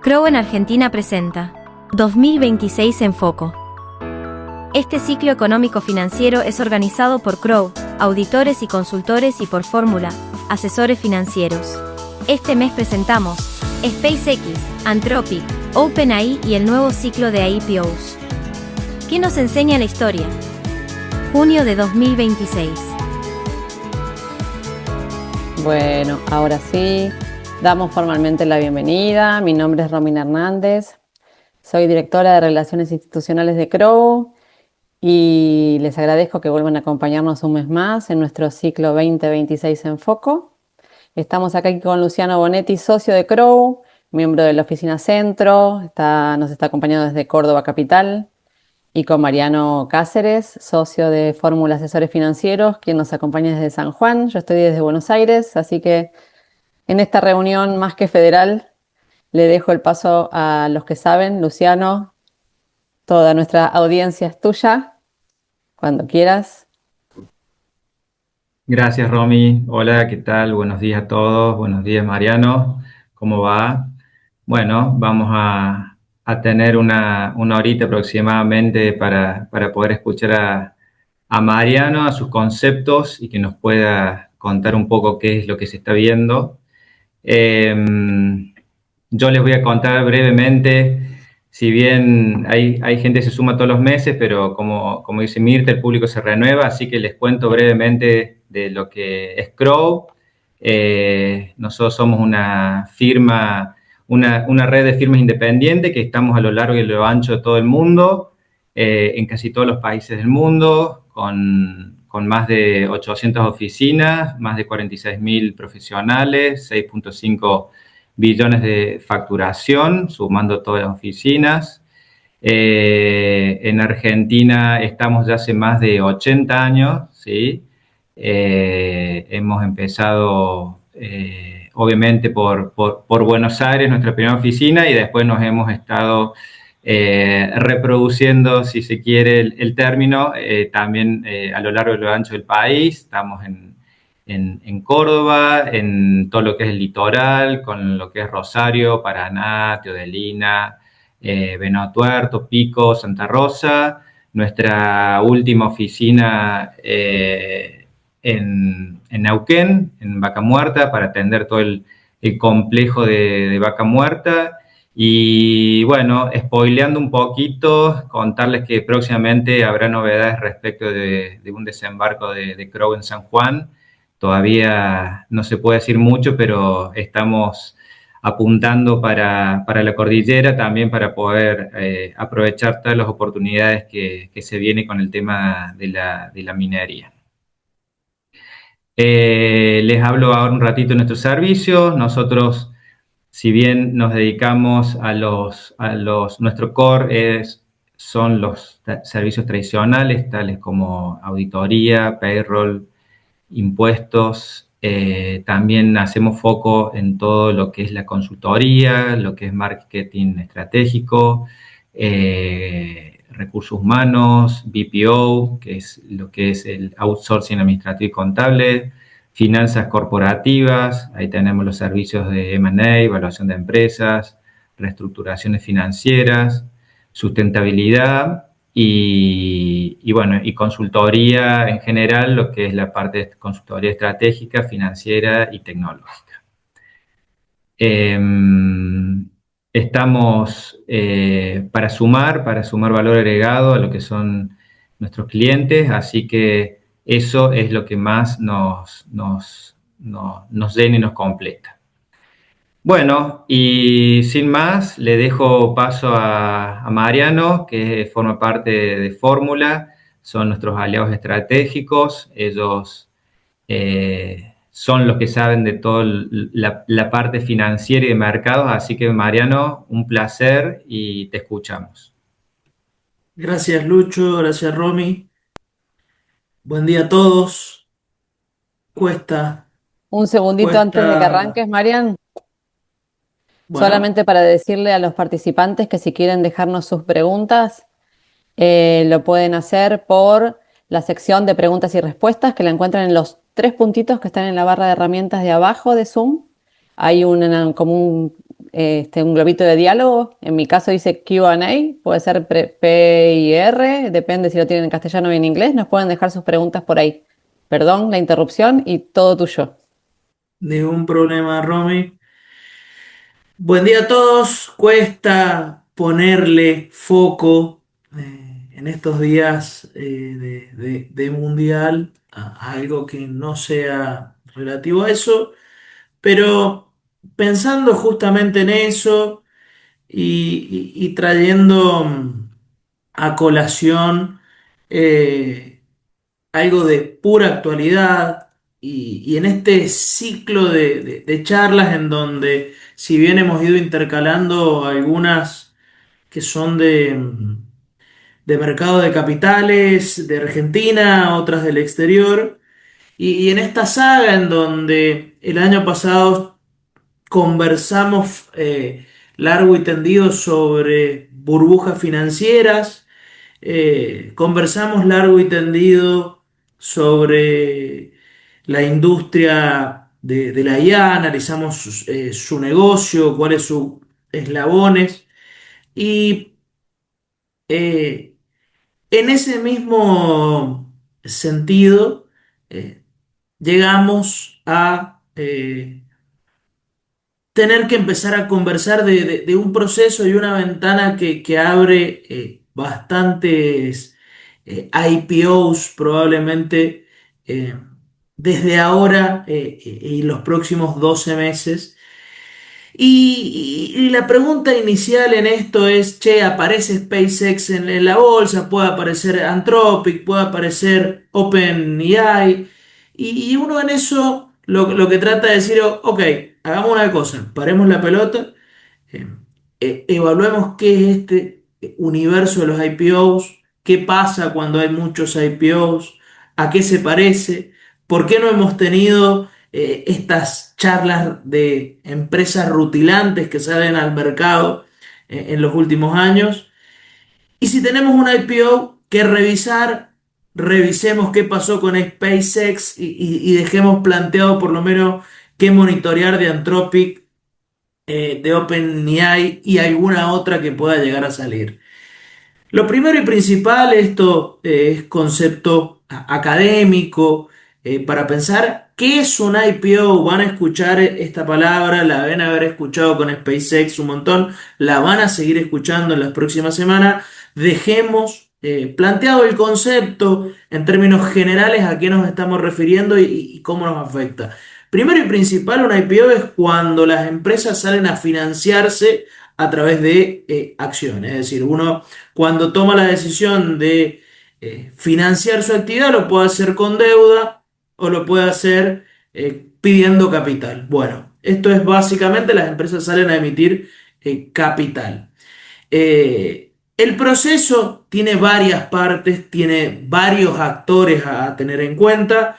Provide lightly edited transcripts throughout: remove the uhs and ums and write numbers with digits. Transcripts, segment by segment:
Crowe en Argentina presenta 2026 en Foco. Este ciclo económico-financiero es organizado por Crowe, auditores y consultores, y por Fórmula, asesores financieros. Este mes presentamos SpaceX, Anthropic, OpenAI y el nuevo ciclo de IPOs. ¿Qué nos enseña la historia? Junio de 2026. Bueno, ahora sí, damos formalmente la bienvenida. Mi nombre es Romina Hernández, soy directora de Relaciones Institucionales de Crowe y les agradezco que vuelvan a acompañarnos un mes más en nuestro ciclo 2026 en Foco. Estamos aquí con Luciano Bonetti, socio de Crowe, miembro de la Oficina Centro, nos está acompañando desde Córdoba Capital, y con Mariano Cáceres, socio de Fórmula Asesores Financieros, quien nos acompaña desde San Juan. Yo estoy desde Buenos Aires, así que en esta reunión más que federal le dejo el paso a los que saben. Luciano, toda nuestra audiencia es tuya, cuando quieras. Gracias, Romy. Hola, ¿qué tal? Buenos días a todos. Buenos días, Mariano. ¿Cómo va? Bueno, vamos a tener una horita aproximadamente para poder escuchar a Mariano, a sus conceptos y que nos pueda contar un poco qué es lo que se está viendo. Yo les voy a contar brevemente, si bien hay gente que se suma todos los meses, pero como dice Mirta, el público se renueva, así que les cuento brevemente de lo que es Crowe. Nosotros somos una firma, una red de firmas independientes que estamos a lo largo y a lo ancho de todo el mundo, en casi todos los países del mundo, con más de 800 oficinas, más de 46.000 profesionales, 6.5 billones de facturación, sumando todas las oficinas. En Argentina estamos ya hace más de 80 años, ¿sí? Hemos empezado, obviamente, por Buenos Aires, nuestra primera oficina, y después nos hemos estado reproduciendo, si se quiere el término, también a lo largo y lo ancho del país. Estamos en Córdoba, en todo lo que es el litoral, con lo que es Rosario, Paraná, Teodelina, Venado Tuerto, Pico, Santa Rosa. Nuestra última oficina en Neuquén, en Vaca Muerta, para atender todo el complejo de Vaca Muerta. Y bueno, spoileando un poquito, contarles que próximamente habrá novedades respecto de un desembarco de Crowe en San Juan. Todavía no se puede decir mucho, pero estamos apuntando para la cordillera también, para poder aprovechar todas las oportunidades que se viene con el tema de la minería. Les hablo ahora un ratito de nuestros servicios. Nosotros, si bien nos dedicamos nuestro core son los servicios tradicionales, tales como auditoría, payroll, impuestos. También hacemos foco en todo lo que es la consultoría, lo que es marketing estratégico, recursos humanos, BPO, que es lo que es el outsourcing administrativo y contable, finanzas corporativas. Ahí tenemos los servicios de M&A, evaluación de empresas, reestructuraciones financieras, sustentabilidad y bueno, y consultoría en general, lo que es la parte de consultoría estratégica, financiera y tecnológica. Estamos para sumar valor agregado a lo que son nuestros clientes, así que eso es lo que más nos llena y nos completa. Bueno, y sin más, le dejo paso a Mariano, que forma parte de Fórmula, son nuestros aliados estratégicos. Ellos son los que saben de toda la parte financiera y de mercados, así que Mariano, un placer y te escuchamos. Gracias Lucho, gracias Romy. Buen día a todos. Un segundito antes de que arranques, Marian. Bueno, Solamente para decirle a los participantes que si quieren dejarnos sus preguntas, lo pueden hacer por la sección de preguntas y respuestas, que la encuentran en los 3 puntitos que están en la barra de herramientas de abajo de Zoom. Hay como un un globito de diálogo. En mi caso dice Q&A, puede ser P y R, depende si lo tienen en castellano o en inglés. Nos pueden dejar sus preguntas por ahí. Perdón la interrupción y todo tuyo. Ningún problema, Romy. Buen día a todos. Cuesta ponerle foco en estos días de mundial a algo que no sea relativo a eso, pero pensando justamente en eso y trayendo a colación eh, algo de pura actualidad y en este ciclo de charlas en donde si bien hemos ido intercalando algunas que son de mercado de capitales de Argentina, otras del exterior, y en esta saga en donde el año pasado conversamos largo y tendido sobre burbujas financieras, conversamos largo y tendido sobre la industria de la IA, analizamos su negocio, cuáles sus eslabones y eh, en ese mismo sentido llegamos a tener que empezar a conversar de un proceso y una ventana que abre bastantes IPOs probablemente eh, desde ahora y los próximos 12 meses. Y la pregunta inicial en esto es, che, aparece SpaceX en la bolsa, puede aparecer Anthropic, puede aparecer OpenAI, y uno en eso lo que trata de decir, ok, hagamos una cosa, paremos la pelota, eh, evaluemos qué es este universo de los IPOs, qué pasa cuando hay muchos IPOs, a qué se parece, por qué no hemos tenido estas charlas de empresas rutilantes que salen al mercado en los últimos años. Y si tenemos un IPO que revisar, revisemos qué pasó con SpaceX y dejemos planteado por lo menos qué monitorear de Anthropic, de OpenAI y alguna otra que pueda llegar a salir. Lo primero y principal, esto es concepto académico, para pensar qué es un IPO. Van a escuchar esta palabra, la van a haber escuchado con SpaceX un montón, la van a seguir escuchando en las próximas semanas. Dejemos planteado el concepto en términos generales a qué nos estamos refiriendo y cómo nos afecta. Primero y principal, un IPO es cuando las empresas salen a financiarse a través de acciones. Es decir, uno cuando toma la decisión de financiar su actividad lo puede hacer con deuda o lo puede hacer pidiendo capital. Bueno, esto es básicamente las empresas salen a emitir capital. El proceso tiene varias partes, tiene varios actores a tener en cuenta.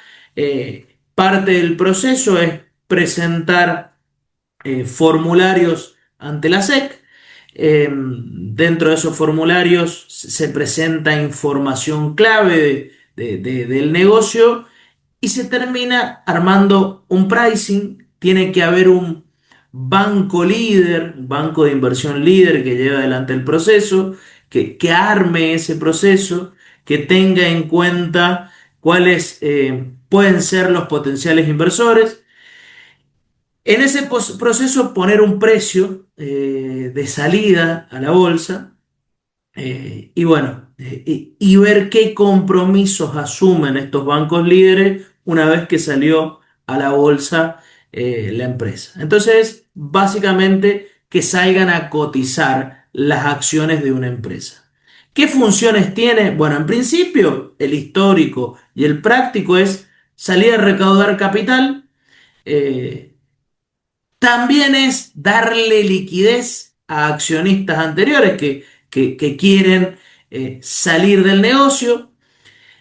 Parte del proceso es presentar formularios ante la SEC. Dentro de esos formularios se presenta información clave del negocio y se termina armando un pricing. Tiene que haber un banco líder, un banco de inversión líder que lleve adelante el proceso, que arme ese proceso, que tenga en cuenta cuáles pueden ser los potenciales inversores. En ese proceso poner un precio de salida a la bolsa y bueno, y ver qué compromisos asumen estos bancos líderes una vez que salió a la bolsa la empresa. Entonces, básicamente que salgan a cotizar las acciones de una empresa. ¿Qué funciones tiene? Bueno, en principio, el histórico y el práctico es salir a recaudar capital. eh, También es darle liquidez a accionistas anteriores que quieren salir del negocio.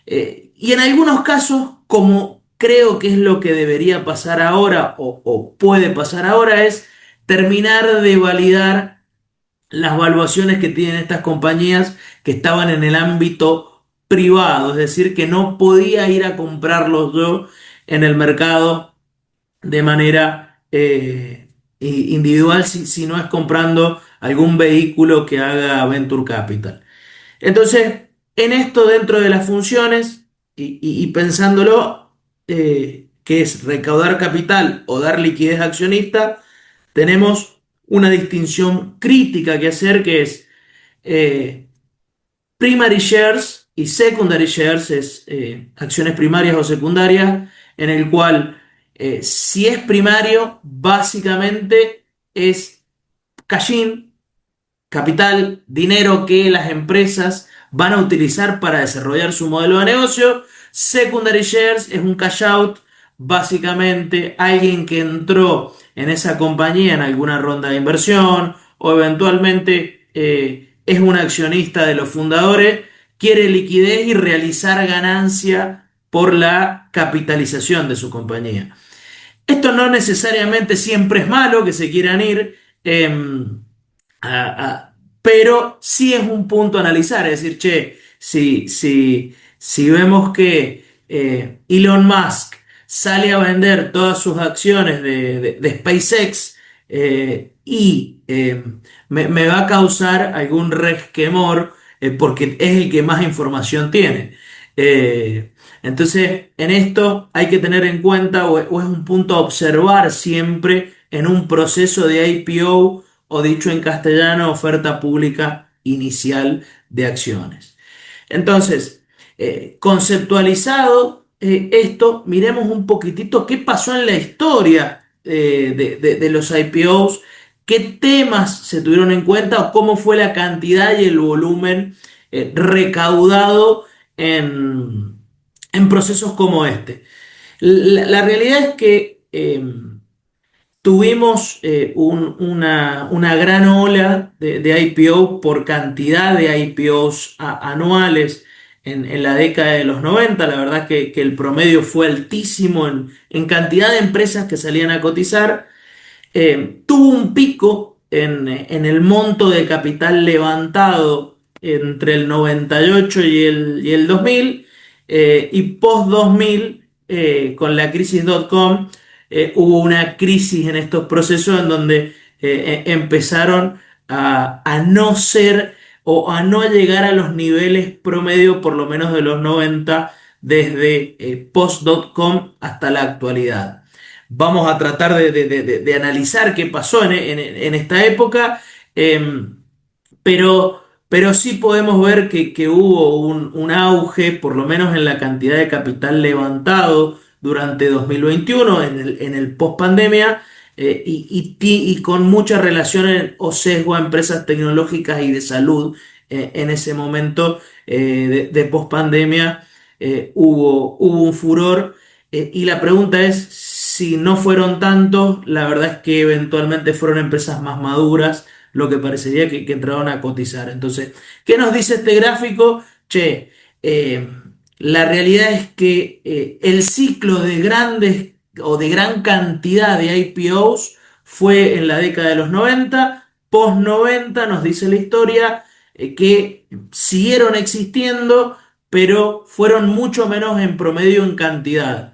Y en algunos casos, como creo que es lo que debería pasar ahora o puede pasar ahora, es terminar de validar las valuaciones que tienen estas compañías que estaban en el ámbito privado, es decir, que no podía ir a comprarlos yo en el mercado de manera individual si no es comprando algún vehículo que haga Venture Capital. Entonces, en esto dentro de las funciones y pensándolo, que es recaudar capital o dar liquidez a accionista, tenemos una distinción crítica que hacer que es eh, primary shares y secondary shares, es acciones primarias o secundarias, en el cual si es primario, básicamente es cash-in, capital, dinero que las empresas van a utilizar para desarrollar su modelo de negocio. Secondary shares es un cash out, básicamente alguien que entró en esa compañía en alguna ronda de inversión o eventualmente es un accionista de los fundadores, quiere liquidez y realizar ganancia por la capitalización de su compañía. Esto no necesariamente siempre es malo que se quieran ir. Pero sí es un punto a analizar, es decir, che, si vemos que Elon Musk sale a vender todas sus acciones de SpaceX me va a causar algún resquemor porque es el que más información tiene. Eh, entonces, en esto hay que tener en cuenta o es un punto a observar siempre en un proceso de IPO o dicho en castellano, oferta pública inicial de acciones. Entonces, conceptualizado esto, miremos un poquitito qué pasó en la historia de los IPOs, qué temas se tuvieron en cuenta o cómo fue la cantidad y el volumen recaudado en procesos como este. La realidad es que tuvimos una gran ola de IPO por cantidad de IPOs anuales en la década de los 90. La verdad que el promedio fue altísimo en cantidad de empresas que salían a cotizar. Tuvo un pico en el monto de capital levantado entre el 98 y el 2000 y post 2000 con la crisis .com hubo una crisis en estos procesos en donde empezaron a no ser o a no llegar a los niveles promedio por lo menos de los 90 desde post.com hasta la actualidad. Vamos a tratar de analizar qué pasó en esta época, pero sí podemos ver que hubo un auge, por lo menos en la cantidad de capital levantado durante 2021, en el post-pandemia, y con mucha relación o sesgo a empresas tecnológicas y de salud en ese momento de post-pandemia. Hubo un furor y la pregunta es si no fueron tantos, la verdad es que eventualmente fueron empresas más maduras, lo que parecería que entraron a cotizar. Entonces, ¿qué nos dice este gráfico? Che, la realidad es que el ciclo de grandes o de gran cantidad de IPOs fue en la década de los 90. Post 90 nos dice la historia que siguieron existiendo, pero fueron mucho menos en promedio en cantidad.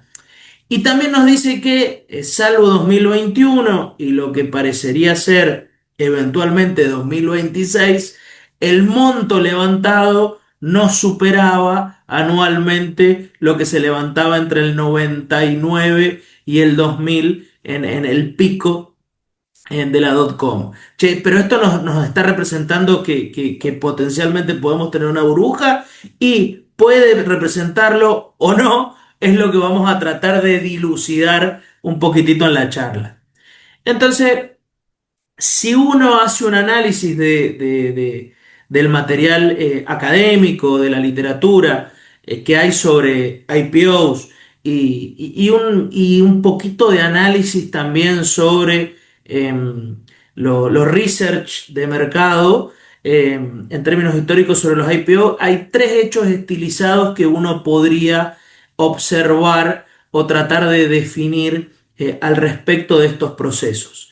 Y también nos dice que, salvo 2021 y lo que parecería ser eventualmente 2026, el monto levantado no superaba anualmente lo que se levantaba entre el 99 y el 2000 en el pico de la .com. Che, pero esto nos está representando que potencialmente podemos tener una burbuja y puede representarlo o no, es lo que vamos a tratar de dilucidar un poquitito en la charla. Entonces, si uno hace un análisis del material académico, de la literatura que hay sobre IPOs y un poquito de análisis también sobre los research de mercado, en términos históricos sobre los IPO, hay tres hechos estilizados que uno podría observar o tratar de definir al respecto de estos procesos.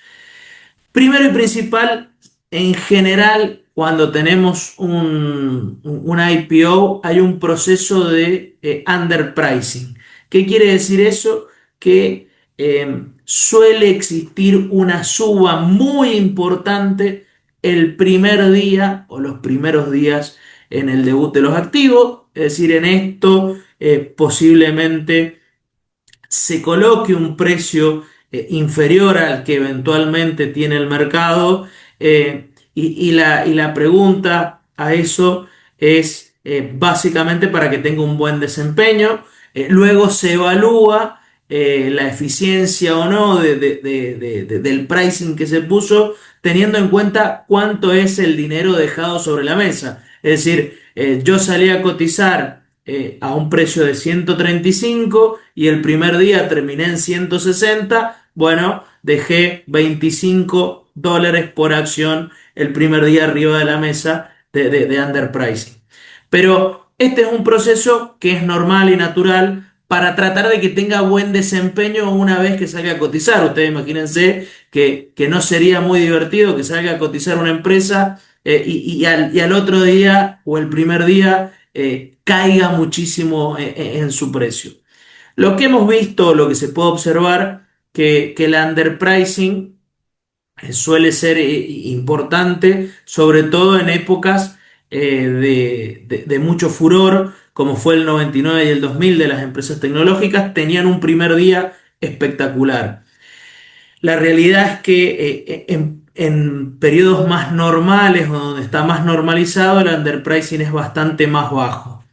Primero y principal, en general, cuando tenemos un IPO, hay un proceso de underpricing. ¿Qué quiere decir eso? Que suele existir una suba muy importante el primer día o los primeros días en el debut de los activos. Es decir, en esto posiblemente se coloque un precio inferior al que eventualmente tiene el mercado, y la pregunta a eso es básicamente para que tenga un buen desempeño. Luego se evalúa la eficiencia o no del pricing que se puso, teniendo en cuenta cuánto es el dinero dejado sobre la mesa. Es decir, yo salí a cotizar a un precio de 135 y el primer día terminé en 160. Bueno, dejé $25 por acción el primer día arriba de la mesa de underpricing. Pero este es un proceso que es normal y natural para tratar de que tenga buen desempeño una vez que salga a cotizar. Ustedes imagínense que no sería muy divertido que salga a cotizar una empresa y al otro día o el primer día caiga muchísimo en su precio. Lo que hemos visto, lo que se puede observar, que el underpricing suele ser importante, sobre todo en épocas de mucho furor, como fue el 99 y el 2000 de las empresas tecnológicas, tenían un primer día espectacular. La realidad es que en periodos más normales o donde está más normalizado, el underpricing es bastante más bajo.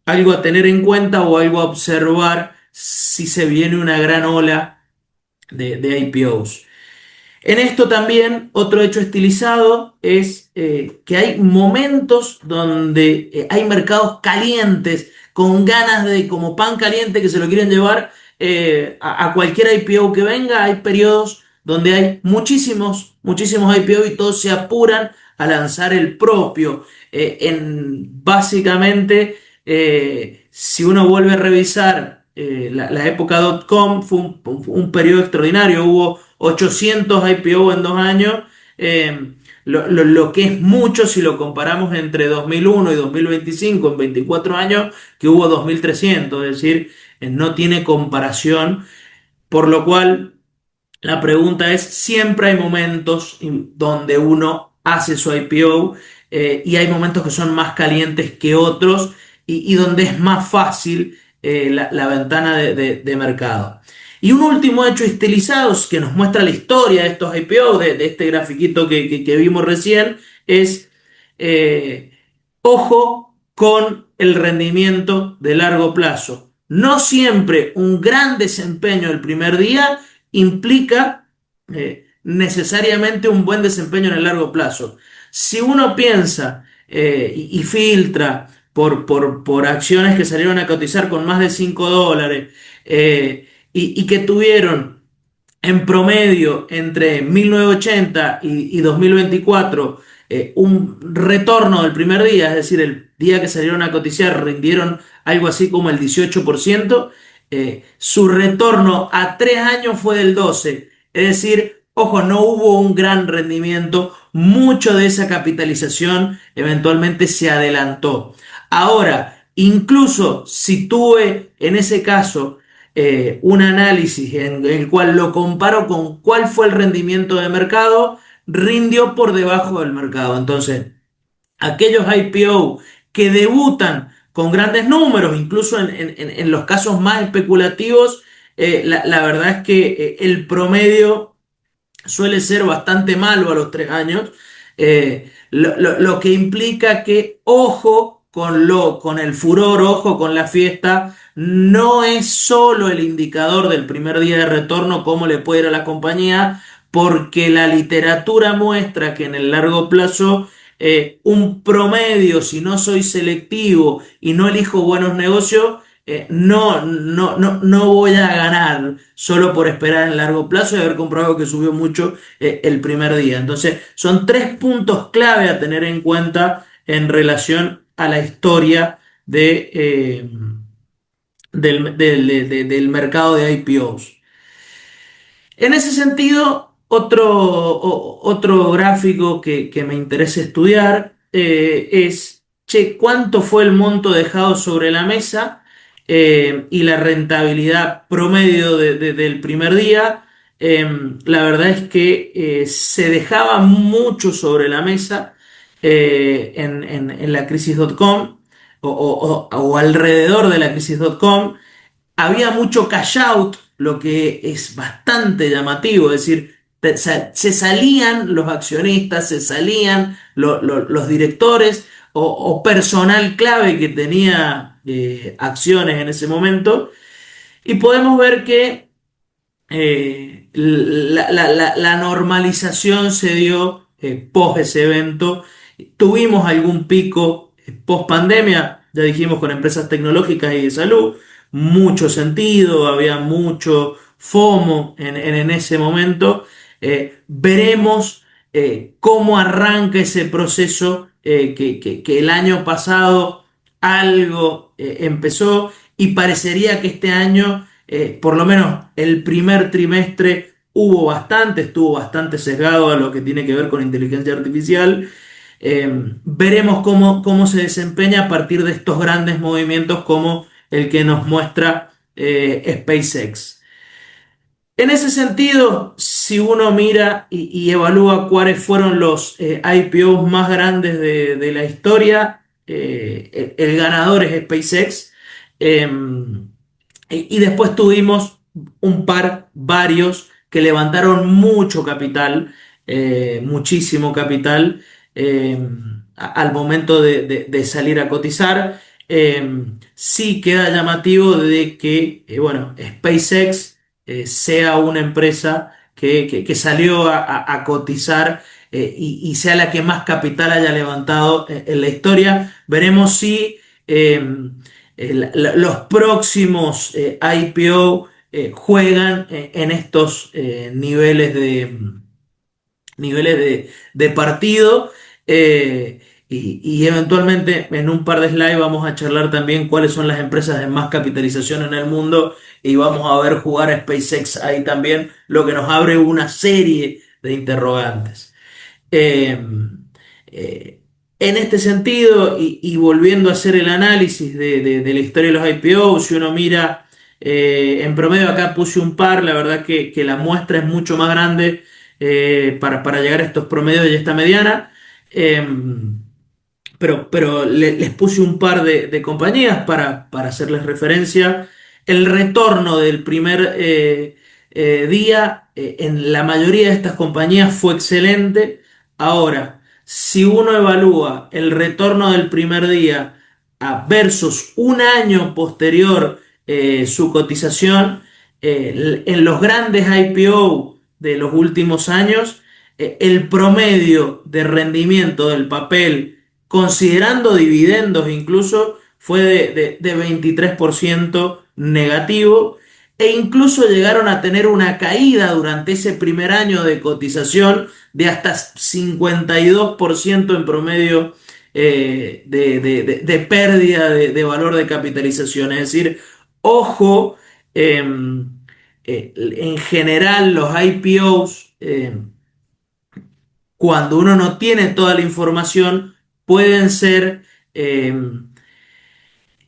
Algo a tener en cuenta o algo a observar si se viene una gran ola de IPOs. En esto también otro hecho estilizado es que hay momentos donde hay mercados calientes con ganas de, como pan caliente, que se lo quieren llevar a cualquier IPO que venga. Hay periodos donde hay muchísimos IPO y todos se apuran a lanzar el propio. Básicamente, si uno vuelve a revisar la época .com, fue un periodo extraordinario. Hubo 800 IPO en 2 años, lo que es mucho si lo comparamos entre 2001 y 2025, en 24 años, que hubo 2.300, es decir, no tiene comparación, por lo cual la pregunta es, siempre hay momentos donde uno hace su IPO y hay momentos que son más calientes que otros y donde es más fácil la ventana de mercado. Y un último hecho estilizado que nos muestra la historia de estos IPO, de este grafiquito que vimos recién, es ojo con el rendimiento de largo plazo. No siempre un gran desempeño el primer día implica necesariamente un buen desempeño en el largo plazo. Si uno piensa y filtra por acciones que salieron a cotizar con más de $5 y que tuvieron en promedio entre 1980 y 2024 un retorno del primer día, es decir, el día que salieron a cotizar rindieron algo así como el 18%, su retorno a 3 años fue del 12%, es decir, ojo, no hubo un gran rendimiento, mucho de esa capitalización eventualmente se adelantó. Ahora, incluso si tuve en ese caso un análisis en el cual lo comparo con cuál fue el rendimiento de mercado, rindió por debajo del mercado. Entonces, aquellos IPO que debutan con grandes números, incluso en los casos más especulativos, la verdad es que el promedio suele ser bastante malo a los 3 años, lo que implica que ojo con el furor, ojo con la fiesta. No es solo el indicador del primer día de retorno cómo le puede ir a la compañía, porque la literatura muestra que en el largo plazo un promedio, si no soy selectivo y no elijo buenos negocios, no voy a ganar solo por esperar en el largo plazo y haber comprado algo que subió mucho el primer día. Entonces, son 3 puntos clave a tener en cuenta en relación a la historia del mercado de IPOs. En ese sentido, otro gráfico que me interesa estudiar es, che, ¿cuánto fue el monto dejado sobre la mesa y la rentabilidad promedio del primer día, la verdad es que se dejaba mucho sobre la mesa en la crisis.com o alrededor de la crisis.com. Había mucho cash out, lo que es bastante llamativo, es decir, se salían los accionistas, se salían los directores o personal clave que tenía acciones en ese momento, y podemos ver que la normalización se dio post ese evento. Tuvimos algún pico post pandemia, ya dijimos, con empresas tecnológicas y de salud, mucho sentido, había mucho FOMO en ese momento. Veremos cómo arranca ese proceso que el año pasado algo empezó, y parecería que este año, por lo menos el primer trimestre, estuvo bastante sesgado a lo que tiene que ver con inteligencia artificial. Veremos cómo se desempeña a partir de estos grandes movimientos como el que nos muestra SpaceX. En ese sentido, si uno mira y evalúa cuáles fueron los IPOs más grandes de la historia, el ganador es SpaceX. Eh, y después tuvimos varios que levantaron mucho capital, muchísimo capital, eh, al momento de salir a cotizar. Sí queda llamativo de que, bueno, SpaceX sea una empresa que salió a cotizar, y sea la que más capital haya levantado en la historia. Veremos si los próximos IPO juegan en estos niveles de partido. Y eventualmente en un par de slides vamos a charlar también cuáles son las empresas de más capitalización en el mundo, y vamos a ver jugar a SpaceX ahí también, lo que nos abre una serie de interrogantes. Eh, eh, en este sentido, y volviendo a hacer el análisis de la historia de los IPO, si uno mira en promedio, acá puse un par, la verdad que la muestra es mucho más grande para llegar a estos promedios y esta mediana. Eh, pero les puse un par de compañías para hacerles referencia. El retorno del primer día en la mayoría de estas compañías fue excelente. Ahora, si uno evalúa el retorno del primer día versus un año posterior su cotización, en los grandes IPO de los últimos años, el promedio de rendimiento del papel, considerando dividendos incluso, fue de 23% negativo, e incluso llegaron a tener una caída durante ese primer año de cotización de hasta 52% en promedio de pérdida valor de capitalización. Es decir, ojo, en general los IPOs, cuando uno no tiene toda la información, pueden ser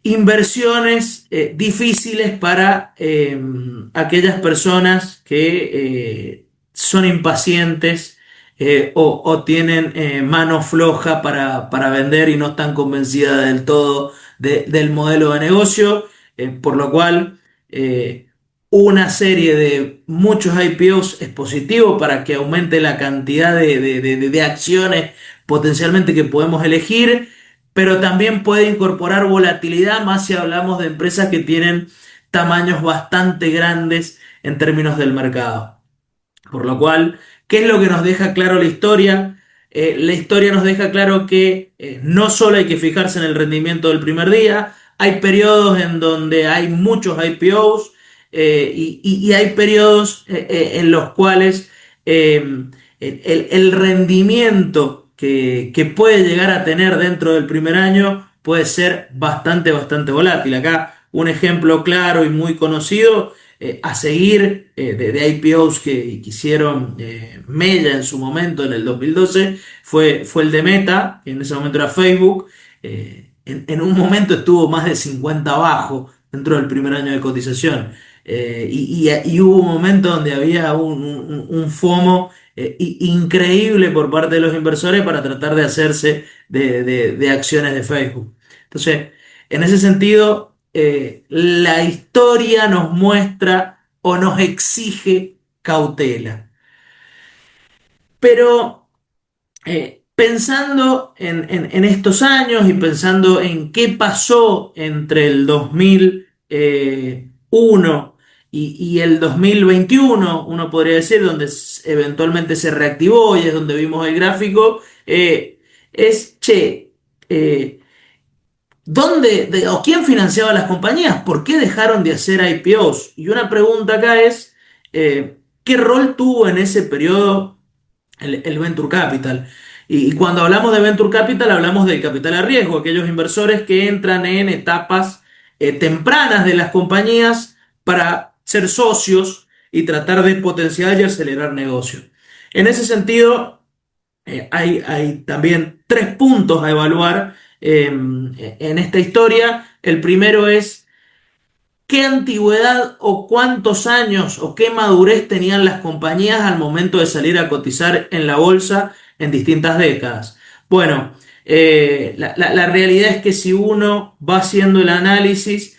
inversiones difíciles para aquellas personas que son impacientes, o tienen mano floja para vender y no están convencidas del todo del modelo de negocio, por lo cual una serie de muchos IPOs es positivo para que aumente la cantidad de acciones potencialmente que podemos elegir, pero también puede incorporar volatilidad, más si hablamos de empresas que tienen tamaños bastante grandes en términos del mercado. Por lo cual, ¿qué es lo que nos deja claro la historia? La historia nos deja claro que no solo hay que fijarse en el rendimiento del primer día, hay periodos en donde hay muchos IPOs, y hay periodos en los cuales el rendimiento que puede llegar a tener dentro del primer año puede ser bastante volátil. Acá un ejemplo claro y muy conocido a seguir de IPOs que hicieron Meta en su momento en el 2012 fue el de Meta, que en ese momento era Facebook. En un momento estuvo más de 50 abajo dentro del primer año de cotización. Y hubo un momento donde había un FOMO increíble por parte de los inversores para tratar de hacerse de acciones de Facebook. Entonces, en ese sentido, la historia nos muestra o nos exige cautela. Pero pensando en estos años y pensando en qué pasó entre el 2001 y el 2021, uno podría decir, donde eventualmente se reactivó y es donde vimos el gráfico, che, eh, o quién financiaba las compañías? ¿Por qué dejaron de hacer IPOs? Y una pregunta acá es, ¿qué rol tuvo en ese periodo el Venture Capital? Y cuando hablamos de Venture Capital, hablamos del capital a riesgo, aquellos inversores que entran en etapas tempranas de las compañías para ser socios y tratar de potenciar y acelerar negocios. En ese sentido, hay también tres puntos a evaluar en esta historia. El primero es qué antigüedad o cuántos años o qué madurez tenían las compañías al momento de salir a cotizar en la bolsa en distintas décadas. Bueno, la realidad es que si uno va haciendo el análisis,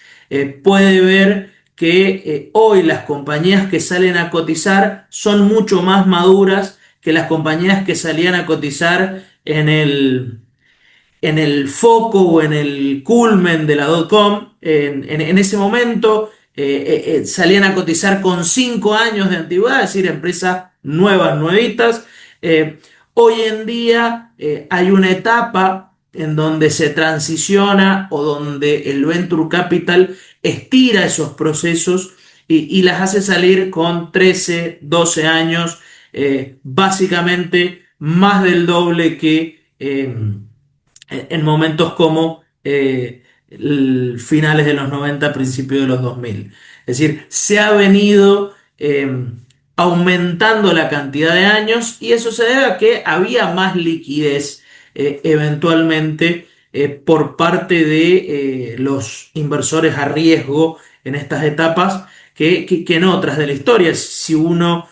puede ver que hoy las compañías que salen a cotizar son mucho más maduras que las compañías que salían a cotizar en el foco o en el culmen de la .com. En ese momento salían a cotizar con 5 años de antigüedad, es decir, empresas nuevas, nuevitas. Hoy en día hay una etapa en donde se transiciona o donde el Venture Capital estira esos procesos y las hace salir con 13, 12 años, básicamente más del doble que en momentos como finales de los 90, principios de los 2000. Es decir, se ha venido aumentando la cantidad de años y eso se debe a que había más liquidez eventualmente por parte de los inversores a riesgo en estas etapas que en otras de la historia. Si uno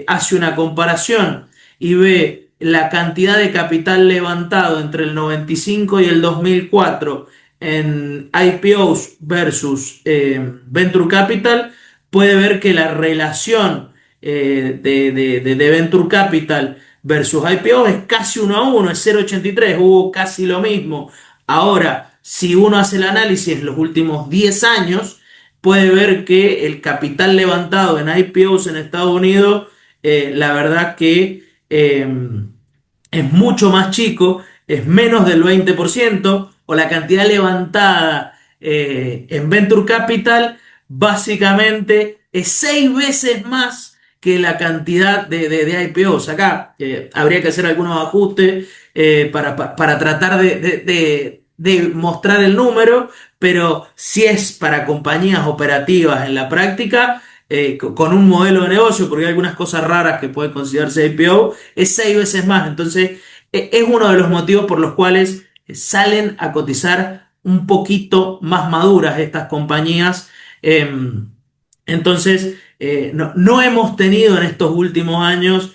hace una comparación y ve la cantidad de capital levantado entre el 95 y el 2004 en IPOs versus Venture Capital, puede ver que la relación de Venture Capital versus IPOs es casi 1 a 1, es 0,83, hubo casi lo mismo. Ahora, si uno hace el análisis en los últimos 10 años, puede ver que el capital levantado en IPOs en Estados Unidos, la verdad que es mucho más chico, es menos del 20%, o la cantidad levantada en Venture Capital básicamente es 6 veces más que la cantidad de IPOs. Acá habría que hacer algunos ajustes para tratar de mostrar el número, pero si es para compañías operativas en la práctica, con un modelo de negocio, porque hay algunas cosas raras que pueden considerarse IPO, es 6 veces más. Entonces, es uno de los motivos por los cuales salen a cotizar un poquito más maduras estas compañías. Entonces, no hemos tenido en estos últimos años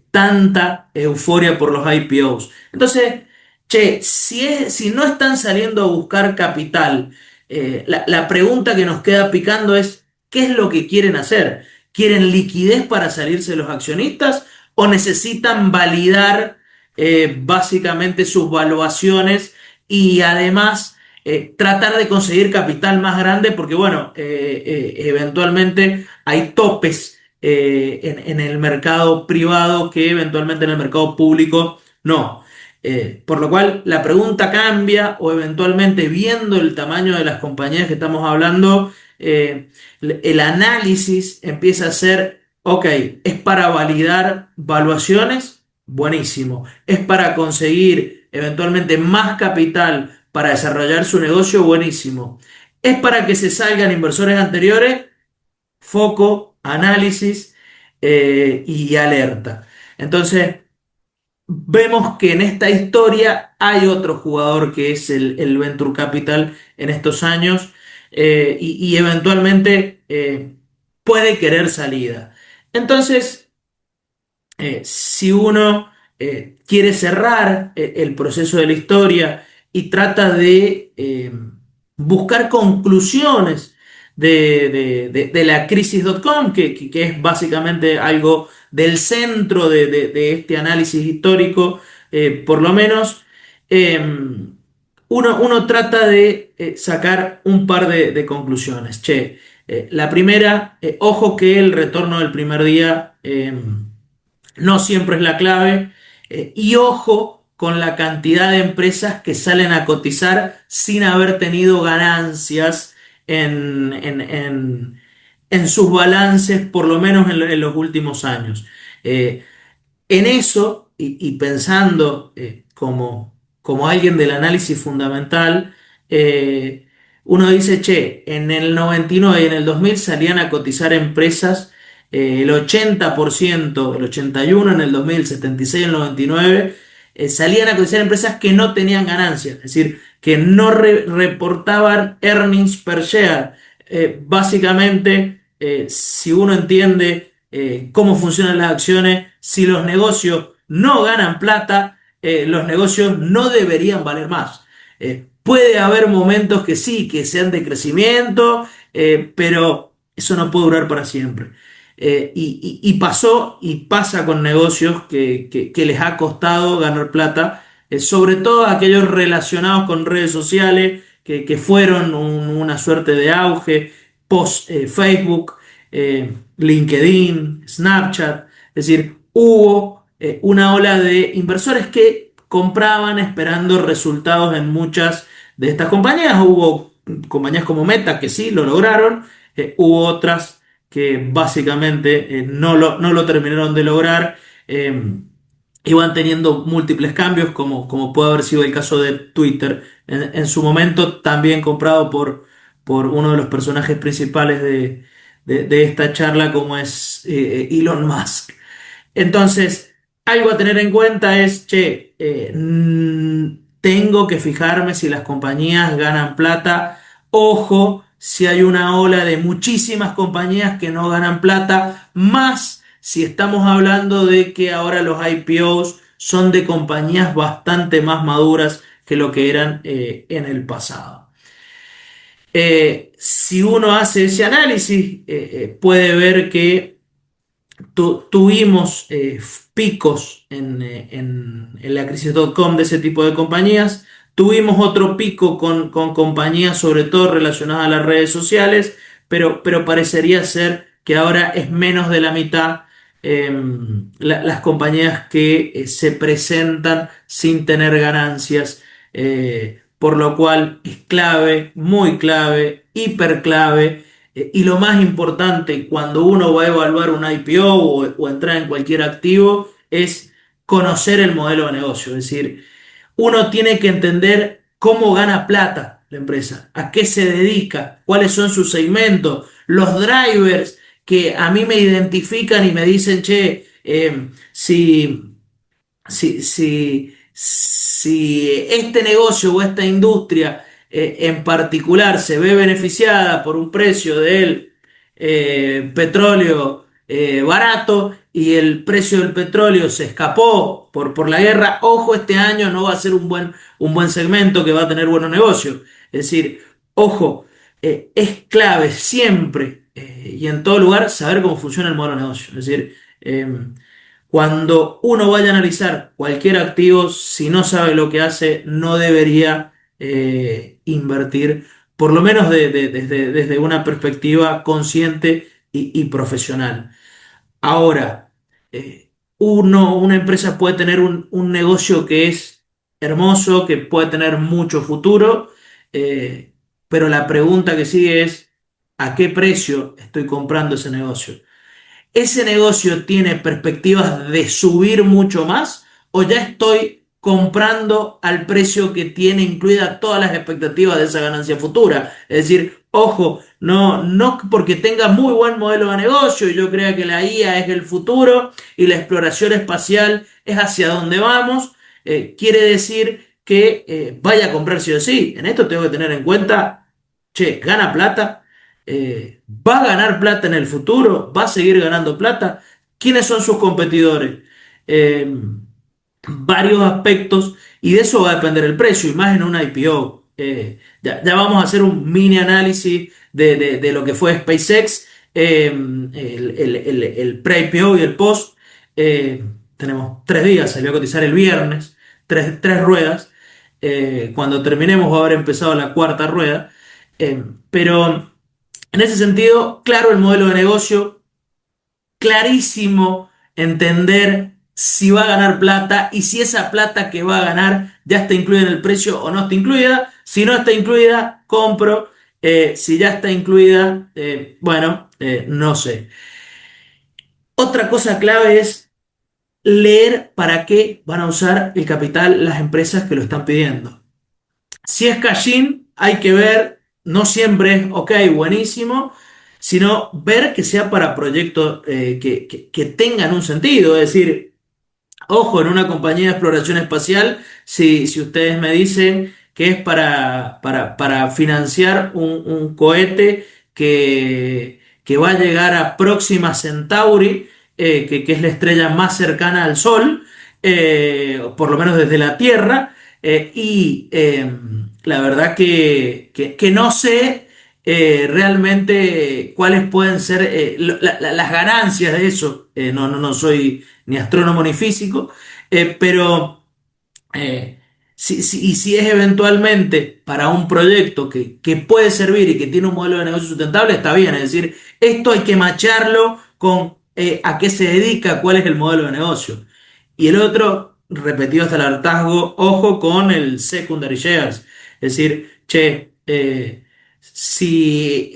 tanta euforia por los IPOs. Entonces, che, si no están saliendo a buscar capital, la pregunta que nos queda picando es, ¿qué es lo que quieren hacer? ¿Quieren liquidez para salirse los accionistas o necesitan validar básicamente sus valuaciones y además tratar de conseguir capital más grande? Porque bueno, eventualmente hay topes en el mercado privado que eventualmente en el mercado público no. Por lo cual la pregunta cambia o eventualmente viendo el tamaño de las compañías que estamos hablando, el análisis empieza a ser, ok, ¿es para validar valuaciones? Buenísimo. ¿Es para conseguir eventualmente más capital para desarrollar su negocio? Buenísimo. ¿Es para que se salgan inversores anteriores? Foco, análisis y alerta. Entonces, vemos que en esta historia hay otro jugador que es el Venture Capital en estos años. y eventualmente puede querer salida. Entonces, si uno quiere cerrar el proceso de la historia y trata de buscar conclusiones de la crisis.com, que es básicamente algo del centro de este análisis histórico, por lo menos, eh, uno trata de sacar un par de conclusiones. Che, la primera, ojo que el retorno del primer día no siempre es la clave. Y ojo con la cantidad de empresas que salen a cotizar sin haber tenido ganancias en sus balances, por lo menos en los últimos años. Eh, en eso, y pensando como alguien del análisis fundamental, eh, uno dice, che, en el 99 y en el 2000 salían a cotizar empresas, el 80%, el 81% en el 2000, 76% en el 99, salían a cotizar empresas que no tenían ganancias, es decir, que no reportaban earnings per share. Básicamente, si uno entiende cómo funcionan las acciones, si los negocios no ganan plata, los negocios no deberían valer más. Puede haber momentos que sí, que sean de crecimiento, pero eso no puede durar para siempre. Y pasó y pasa con negocios que les ha costado ganar plata, sobre todo aquellos relacionados con redes sociales, que fueron una suerte de auge post Facebook, LinkedIn, Snapchat. Es decir, hubo una ola de inversores que compraban esperando resultados en muchas de estas compañías. Hubo compañías como Meta que sí lo lograron, hubo otras que básicamente no lo terminaron de lograr. Iban teniendo múltiples cambios, como puede haber sido el caso de Twitter, en su momento también comprado por uno de los personajes principales de esta charla, como es Elon Musk. Entonces, algo a tener en cuenta es, che, tengo que fijarme si las compañías ganan plata. Ojo, si hay una ola de muchísimas compañías que no ganan plata, más si estamos hablando de que ahora los IPOs son de compañías bastante más maduras que lo que eran en el pasado. Si uno hace ese análisis, puede ver que tuvimos picos en la crisis.com de ese tipo de compañías. Tuvimos otro pico con compañías sobre todo relacionadas a las redes sociales, pero parecería ser que ahora es menos de la mitad las compañías que se presentan sin tener ganancias, por lo cual es clave, muy clave, hiper clave. Y lo más importante cuando uno va a evaluar un IPO o entrar en cualquier activo es conocer el modelo de negocio. Es decir, uno tiene que entender cómo gana plata la empresa, a qué se dedica, cuáles son sus segmentos, los drivers que a mí me identifican y me dicen, che, si este negocio o esta industria en particular se ve beneficiada por un precio del petróleo barato y el precio del petróleo se escapó por la guerra, ojo, este año no va a ser un buen segmento que va a tener buenos negocios. Es decir, ojo, es clave siempre y en todo lugar saber cómo funciona el modelo de negocio. Es decir, cuando uno vaya a analizar cualquier activo, si no sabe lo que hace, no debería invertir, por lo menos desde una perspectiva consciente y profesional. Ahora, una empresa puede tener un negocio que es hermoso, que puede tener mucho futuro, eh, pero la pregunta que sigue es, ¿a qué precio estoy comprando ese negocio? ¿Ese negocio tiene perspectivas de subir mucho más o ya estoy comprando al precio que tiene incluidas todas las expectativas de esa ganancia futura? Es decir, ojo, no porque tenga muy buen modelo de negocio y yo crea que la IA es el futuro y la exploración espacial es hacia donde vamos, quiere decir que vaya a comprar sí o sí. En esto tengo que tener en cuenta che, gana plata, va a ganar plata en el futuro, va a seguir ganando plata. ¿Quiénes son sus competidores? Eh, Varios aspectos y de eso va a depender el precio, y más en una IPO. Ya vamos a hacer un mini análisis de lo que fue SpaceX, el pre-IPO y el post. Tenemos 3 días, salió a cotizar el viernes, tres ruedas. Cuando terminemos va a haber empezado la cuarta rueda. Pero en ese sentido, claro el modelo de negocio, clarísimo entender si va a ganar plata y si esa plata que va a ganar ya está incluida en el precio o no está incluida. Si no está incluida, compro. Si ya está incluida, bueno, no sé. Otra cosa clave es leer para qué van a usar el capital las empresas que lo están pidiendo. Si es cash-in, hay que ver, no siempre es, ok, buenísimo, sino ver que sea para proyectos que tengan un sentido. Es decir, ojo, en una compañía de exploración espacial, si ustedes me dicen que es para financiar un cohete que va a llegar a Próxima Centauri, que es la estrella más cercana al Sol, por lo menos desde la Tierra, la verdad que no sé realmente cuáles pueden ser las ganancias de eso. No soy ni astrónomo ni físico, pero y si es eventualmente para un proyecto que puede servir y que tiene un modelo de negocio sustentable, está bien. Es decir, esto hay que macharlo con a qué se dedica, cuál es el modelo de negocio. Y el otro, repetido hasta el hartazgo, ojo con el secondary shares. Es decir, che, si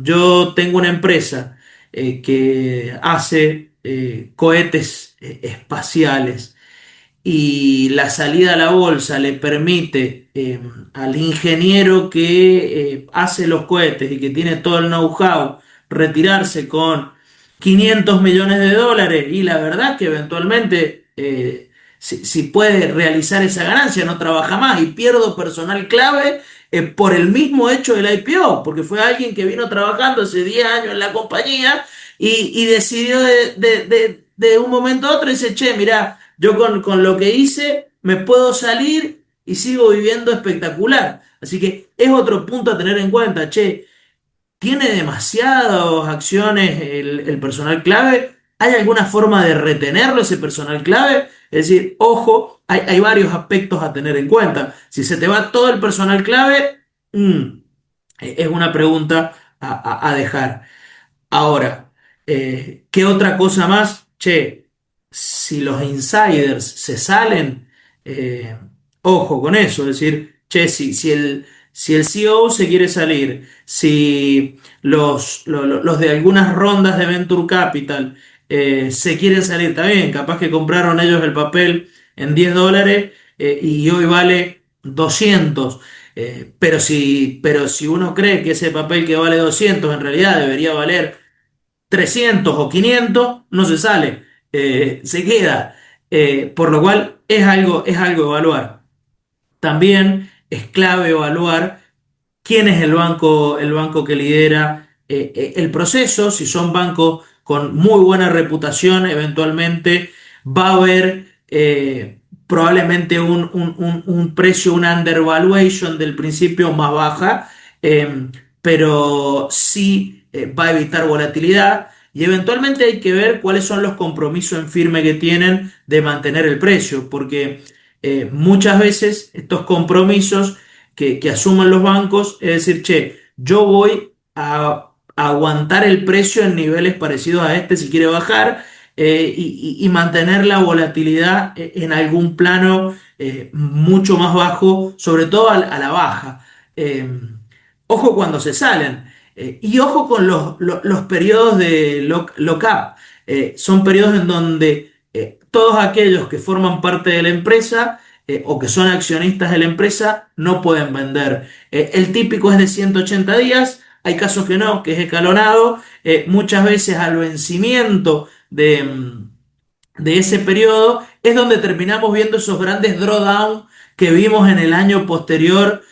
yo tengo una empresa que hace cohetes espaciales y la salida a la bolsa le permite al ingeniero que hace los cohetes y que tiene todo el know-how retirarse con 500 millones de dólares, y la verdad que eventualmente si puede realizar esa ganancia no trabaja más, y pierdo personal clave por el mismo hecho del IPO, porque fue alguien que vino trabajando hace 10 años en la compañía y decidió de un momento a otro y dice, che, mirá, yo con lo que hice me puedo salir y sigo viviendo espectacular. Así que es otro punto a tener en cuenta, che, ¿tiene demasiadas acciones el personal clave? ¿Hay alguna forma de retenerlo ese personal clave? Es decir, ojo, hay varios aspectos a tener en cuenta. Si se te va todo el personal clave, es una pregunta a dejar. Ahora, ¿qué otra cosa más? Che, si los insiders se salen, eh, ojo con eso. Es decir, che, si el CEO se quiere salir, si los de algunas rondas de Venture Capital se quieren salir, está bien, capaz que compraron ellos el papel en $10 y hoy vale 200. Pero si uno cree que ese papel que vale 200 en realidad debería valer 300 o 500, no se sale, se queda. Por lo cual es algo a evaluar. También es clave evaluar quién es el banco que lidera el proceso. Si son bancos con muy buena reputación, eventualmente va a haber probablemente un precio, una undervaluation del principio más baja, pero sí va a evitar volatilidad. Y eventualmente hay que ver cuáles son los compromisos en firme que tienen de mantener el precio, porque muchas veces estos compromisos que asumen los bancos, es decir, che, yo voy a aguantar el precio en niveles parecidos a este si quiere bajar, y mantener la volatilidad en algún plano mucho más bajo, sobre todo a la baja. Ojo cuando se salen, y ojo con los periodos de lock-up. Son periodos en donde todos aquellos que forman parte de la empresa o que son accionistas de la empresa no pueden vender. El típico es de 180 días, hay casos que no, que es escalonado. Muchas veces al vencimiento de ese periodo es donde terminamos viendo esos grandes drawdown que vimos en el año posterior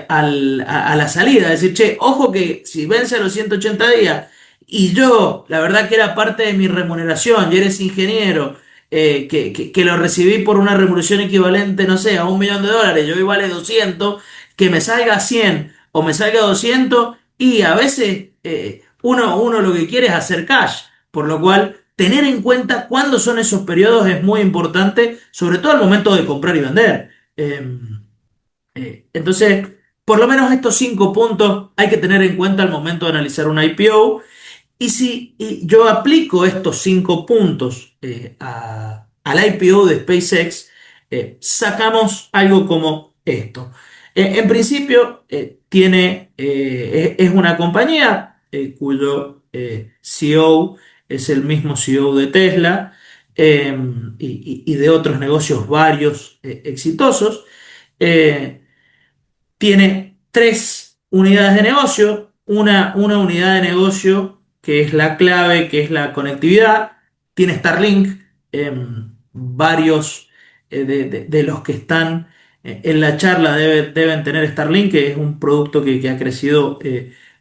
a la salida, decir, che, ojo que si vence a los 180 días y yo, la verdad que era parte de mi remuneración y eres ingeniero, que lo recibí por una remuneración equivalente, no sé, a $1 millón, yo hoy vale 200, que me salga 100 o me salga 200 y a veces uno lo que quiere es hacer cash, por lo cual tener en cuenta cuándo son esos periodos es muy importante, sobre todo al momento de comprar y vender. Entonces, por lo menos estos 5 puntos hay que tener en cuenta al momento de analizar una IPO. Y si yo aplico estos 5 puntos al IPO de SpaceX, sacamos algo como esto. En principio, es una compañía cuyo CEO es el mismo CEO de Tesla, y de otros negocios varios exitosos. Eh, Tiene 3 unidades de negocio, una unidad de negocio que es la clave, que es la conectividad. Tiene Starlink. Varios de los que están en la charla deben tener Starlink, que es un producto que ha crecido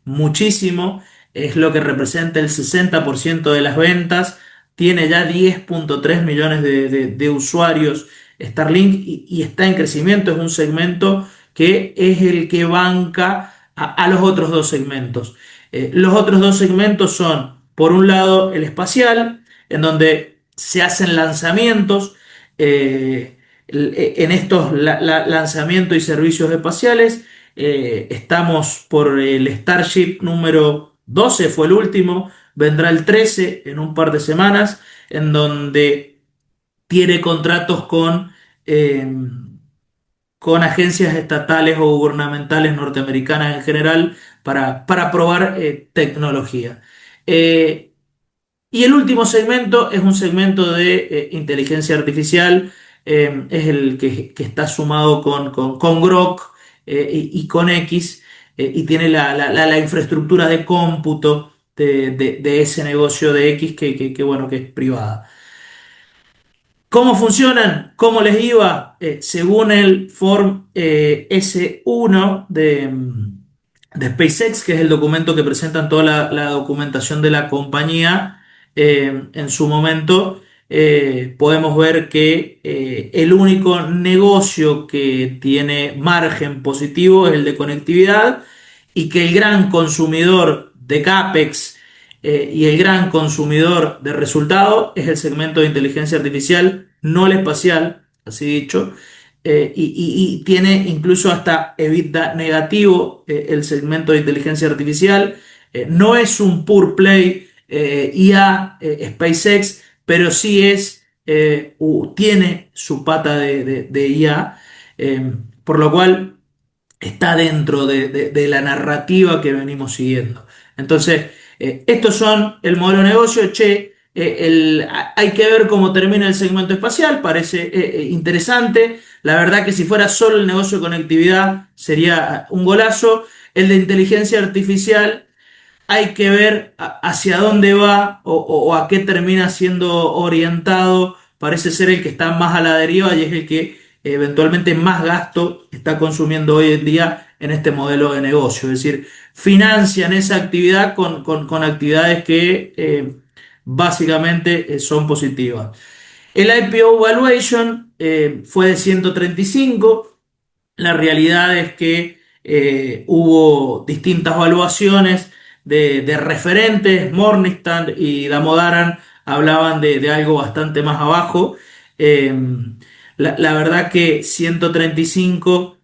muchísimo. Es lo que representa el 60% de las ventas. Tiene ya 10,3 millones de usuarios Starlink, y está en crecimiento. Es un segmento que es el que banca a los otros 2 segmentos. Los otros 2 segmentos son, por un lado, el espacial, en donde se hacen lanzamientos. En estos lanzamientos y servicios espaciales, estamos por el Starship número 12, fue el último, vendrá el 13 en un par de semanas, en donde tiene contratos eh, con agencias estatales o gubernamentales norteamericanas en general para probar tecnología. Eh, y el último segmento es un segmento de inteligencia artificial. Es el que está sumado con Grok y con X, y tiene la infraestructura de cómputo de ese negocio de X bueno, que es privada. ¿Cómo funcionan? ¿Cómo les iba? Según el Form S1 de SpaceX, que es el documento que presentan toda la documentación de la compañía, en su momento, podemos ver que el único negocio que tiene margen positivo es el de conectividad, y que el gran consumidor de CAPEX y el gran consumidor de resultados es el segmento de inteligencia artificial, no el espacial, así dicho. Y tiene incluso hasta EBITDA negativo el segmento de inteligencia artificial. No es un pure play IA SpaceX, pero sí tiene su pata de IA, por lo cual está dentro de la narrativa que venimos siguiendo. Entonces, estos son el modelo de negocio. Che, hay que ver cómo termina el segmento espacial, parece interesante. La verdad que si fuera solo el negocio de conectividad sería un golazo. El de inteligencia artificial, hay que ver hacia dónde va o a qué termina siendo orientado. Parece ser el que está más a la deriva y es el que eventualmente más gasto está consumiendo hoy en día en este modelo de negocio. Es decir, financian esa actividad con actividades que básicamente son positivas. El IPO valuation fue de 135. La realidad es que hubo distintas valuaciones de referentes. Morningstar y Damodaran hablaban de algo bastante más abajo. Eh, la verdad que 135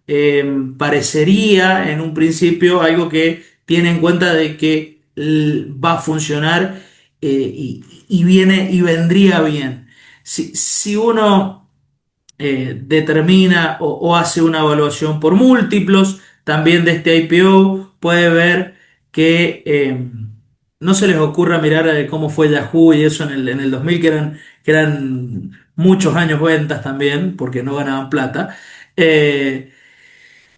parecería en un principio algo que tiene en cuenta de que va a funcionar, y viene y vendría bien. Si uno determina o hace una evaluación por múltiplos también de este IPO, puede ver que no se les ocurra mirar cómo fue Yahoo y eso en el 2000, que eran muchos años ventas también, porque no ganaban plata.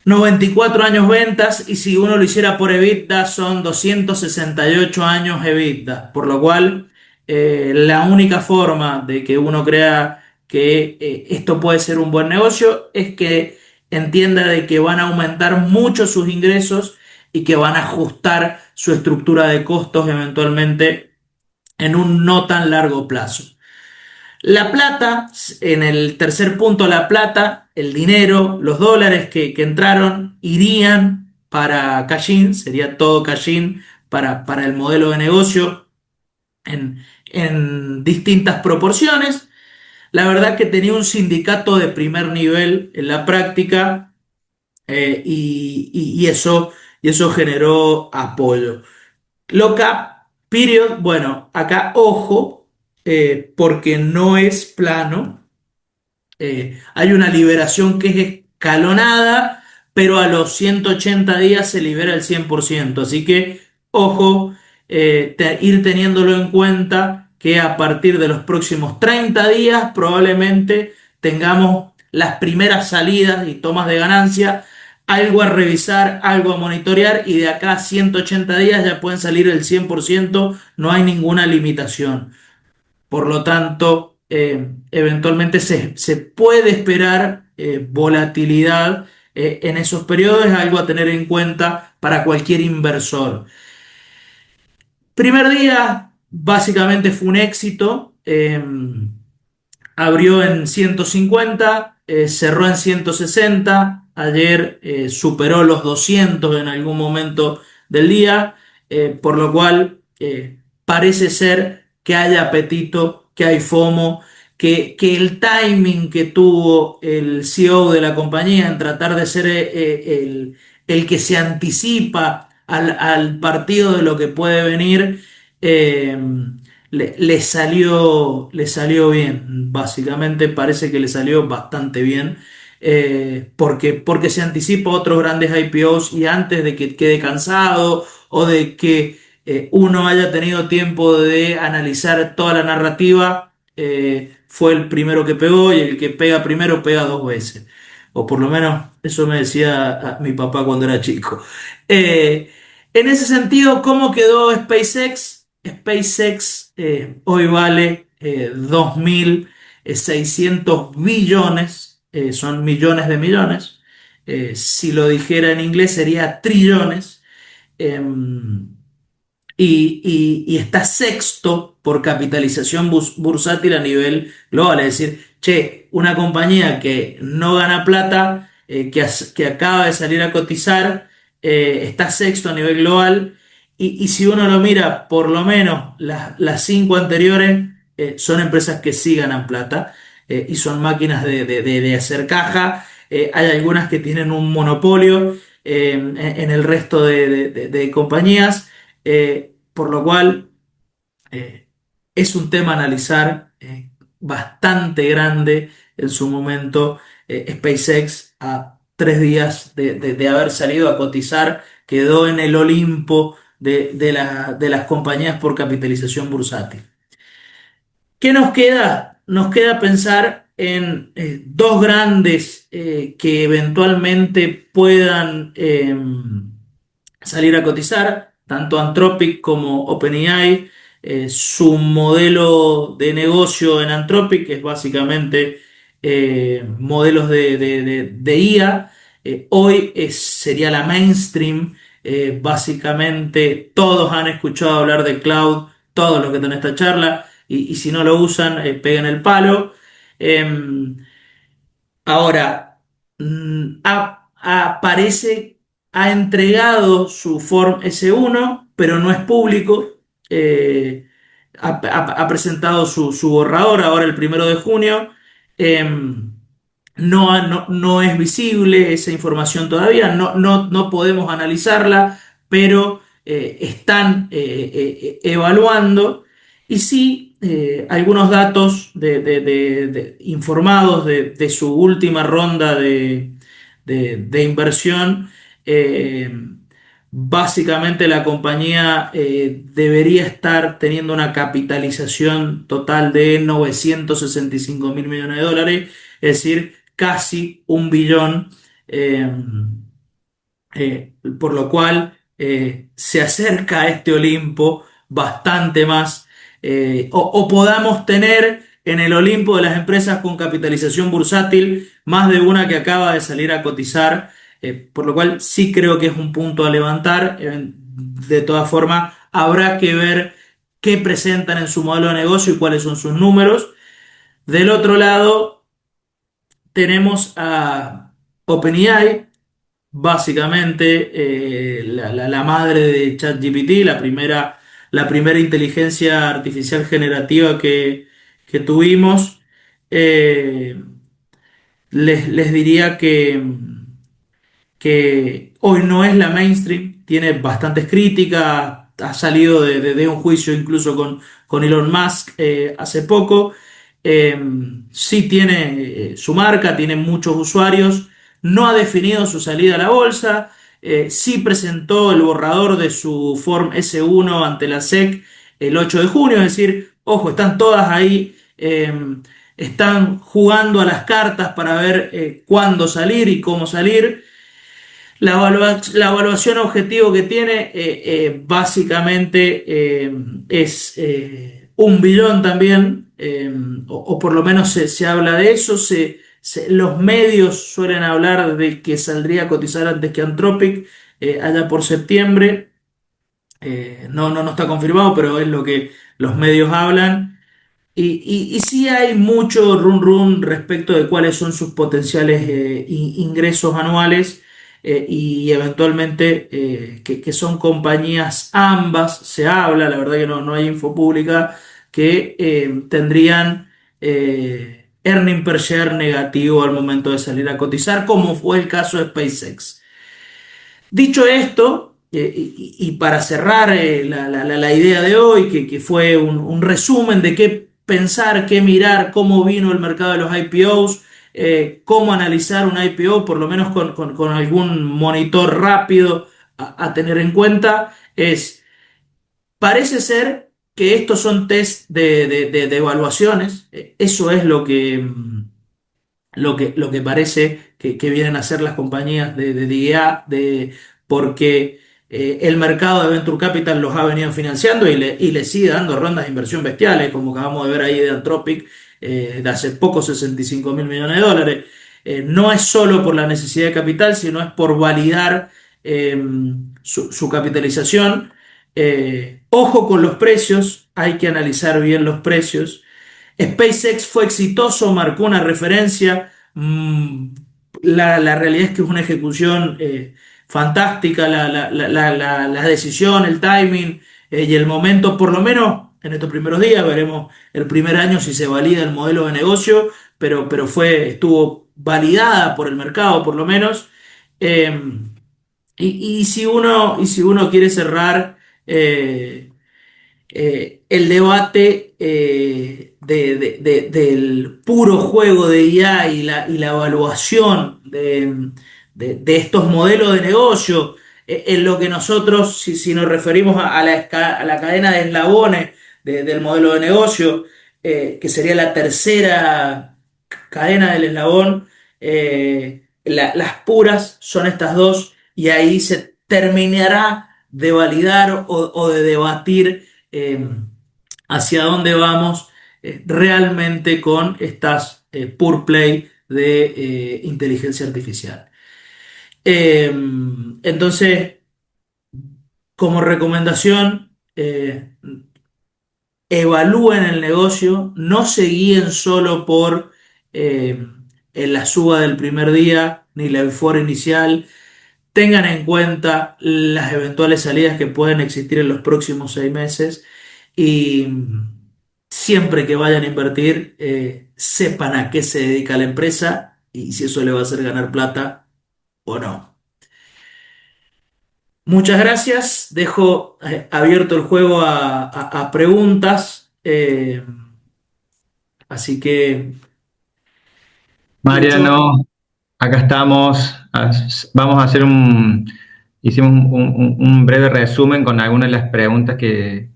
94 años ventas, y si uno lo hiciera por EBITDA son 268 años EBITDA, por lo cual la única forma de que uno crea que esto puede ser un buen negocio es que entienda de que van a aumentar mucho sus ingresos y que van a ajustar su estructura de costos eventualmente en un no tan largo plazo. La plata, en el tercer punto, la plata, el dinero, los dólares que entraron irían para cash-in, sería todo cash-in para el modelo de negocio en distintas proporciones. La verdad que tenía un sindicato de primer nivel en la práctica, y eso generó apoyo. Lockup period, bueno, acá ojo, porque no es plano. Hay una liberación que es escalonada, pero a los 180 días se libera el 100%. Así que, ojo, ir teniéndolo en cuenta que a partir de los próximos 30 días probablemente tengamos las primeras salidas y tomas de ganancia, algo a revisar, algo a monitorear, y de acá a 180 días ya pueden salir el 100%, no hay ninguna limitación. Por lo tanto, eventualmente se puede esperar volatilidad en esos periodos, es algo a tener en cuenta para cualquier inversor. Primer día, básicamente fue un éxito. Abrió en 150, cerró en 160. Ayer superó los 200 en algún momento del día, por lo cual parece ser que hay apetito, que hay FOMO, que el timing que tuvo el CEO de la compañía en tratar de ser el que se anticipa al partido de lo que puede venir, eh, le salió bien. Básicamente parece que le salió bastante bien, porque se anticipa a otros grandes IPOs, y antes de que quede cansado o de que uno haya tenido tiempo de analizar toda la narrativa, fue el primero que pegó, y el que pega primero pega dos veces. O por lo menos eso me decía mi papá cuando era chico. Eh, en ese sentido, ¿cómo quedó SpaceX? SpaceX hoy vale 2.600 billones, son millones de millones. Si lo dijera en inglés sería trillones. Y está sexto por capitalización bursátil a nivel global. Es decir, che, una compañía que no gana plata, que acaba de salir a cotizar, está sexto a nivel global. Y si uno lo mira, por lo menos las cinco anteriores son empresas que sí ganan plata, y son máquinas de hacer caja. Hay algunas que tienen un monopolio en el resto de compañías. Por lo cual eh, es un tema a analizar, bastante grande en su momento. SpaceX, a 3 días de haber salido a cotizar, quedó en el Olimpo de las compañías por capitalización bursátil. ¿Qué nos queda? Nos queda pensar en dos grandes que eventualmente puedan salir a cotizar, tanto Anthropic como OpenAI. Su modelo de negocio en Anthropic es básicamente modelos de IA. Hoy sería la mainstream. Básicamente todos han escuchado hablar de cloud, todos los que están en esta charla, y si no lo usan, peguen el palo. Em, Ahora, parece, ha entregado su Form S1, pero no es público. Ha presentado su borrador ahora el 1 de junio. No es visible esa información todavía, no podemos analizarla, pero están evaluando. Y sí, algunos datos informados de su última ronda de inversión. eh, Básicamente la compañía debería estar teniendo una capitalización total de 965 mil millones de dólares, es decir, casi 1 billón. eh, por lo cual se acerca a este Olimpo bastante más, o podamos tener en el Olimpo de las empresas con capitalización bursátil, más de una que acaba de salir a cotizar, por lo cual sí creo que es un punto a levantar. De todas formas, habrá que ver qué presentan en su modelo de negocio y cuáles son sus números. Del otro lado, tenemos a OpenAI, básicamente la madre de ChatGPT, la primera inteligencia artificial generativa que tuvimos. Eh, les diría que hoy no es la mainstream, tiene bastantes críticas, ha salido de un juicio incluso con Elon Musk hace poco. Eh, sí tiene su marca, tiene muchos usuarios, no ha definido su salida a la bolsa, sí presentó el borrador de su Form S1 ante la SEC el 8 de junio, es decir, ojo, están todas ahí. Están jugando a las cartas para ver cuándo salir y cómo salir. La evaluación objetivo que tiene básicamente es 1 billón también, o por lo menos se habla de eso. Los medios suelen hablar de que saldría a cotizar antes que Anthropic, allá por septiembre. No está confirmado, pero es lo que los medios hablan. Y sí hay mucho run run respecto de cuáles son sus potenciales ingresos anuales, y eventualmente que son compañías ambas, se habla, la verdad que no hay info pública, que tendrían earning per share negativo al momento de salir a cotizar, como fue el caso de SpaceX. Dicho esto, y para cerrar la idea de hoy, que fue un resumen de qué pensar, qué mirar, cómo vino el mercado de los IPOs, cómo analizar un IPO, por lo menos con algún monitor rápido a tener en cuenta, parece ser que estos son test de evaluaciones. Eso es lo que parece que vienen a hacer las compañías de IA, porque el mercado de Venture Capital los ha venido financiando y le sigue dando rondas de inversión bestiales, como acabamos de ver ahí de Anthropic, de hace poco 65.000 millones de dólares. No es solo por la necesidad de capital, sino es por validar eh, su capitalización. Ojo con los precios, hay que analizar bien los precios. SpaceX fue exitoso, marcó una referencia. La realidad es que es una ejecución fantástica, la decisión, el timing y el momento, por lo menos en estos primeros días. Veremos el primer año si se valida el modelo de negocio, pero estuvo validada por el mercado, por lo menos. Eh, y si uno quiere cerrar el debate del puro juego de IA y la evaluación de estos modelos de negocio, en lo que nosotros, si nos referimos a la cadena de eslabones del modelo de negocio, que sería la tercera cadena del eslabón, las puras son estas dos, y ahí se terminará de validar o de debatir hacia dónde vamos realmente con estas pure play de inteligencia artificial. Eh, entonces, como recomendación, evalúen el negocio, no se guíen solo por en la suba del primer día ni la euforia inicial. Tengan en cuenta las eventuales salidas que pueden existir en los próximos 6 meses, y siempre que vayan a invertir, sepan a qué se dedica la empresa y si eso le va a hacer ganar plata o no. Muchas gracias. Dejo abierto el juego a preguntas. Así que mucho. Mariano, acá estamos. Vamos a hacer hicimos un breve resumen con algunas de las preguntas que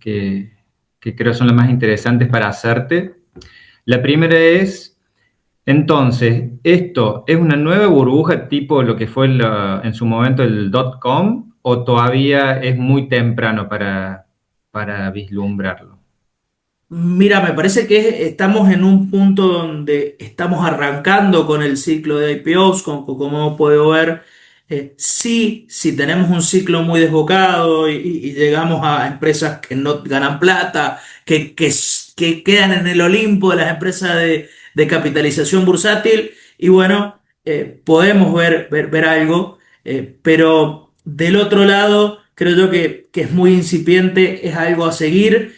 creo son las más interesantes para hacerte. La primera es, entonces, ¿esto es una nueva burbuja tipo lo que fue en su momento el .com o todavía es muy temprano para vislumbrarlo? Mira, me parece que estamos en un punto donde estamos arrancando con el ciclo de IPOs, como puedo ver. Sí, si tenemos un ciclo muy desbocado y llegamos a empresas que no ganan plata, que quedan en el Olimpo de las empresas de capitalización bursátil, y bueno, podemos ver algo, pero del otro lado, creo yo que es muy incipiente, es algo a seguir.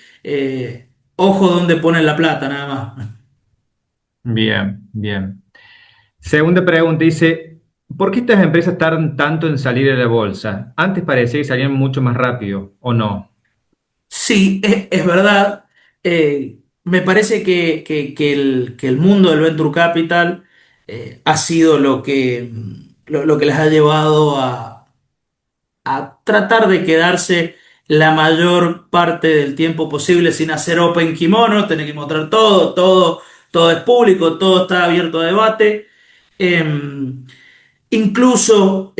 Ojo donde ponen la plata, nada más. Bien, bien. Segunda pregunta dice, ¿por qué estas empresas tardan tanto en salir de la bolsa? Antes parecía que salían mucho más rápido, ¿o no? Sí, es verdad. Me parece que el mundo del venture capital ha sido lo que les ha llevado a tratar de quedarse la mayor parte del tiempo posible sin hacer open kimono, tener que mostrar todo es público, todo está abierto a debate. Em, Incluso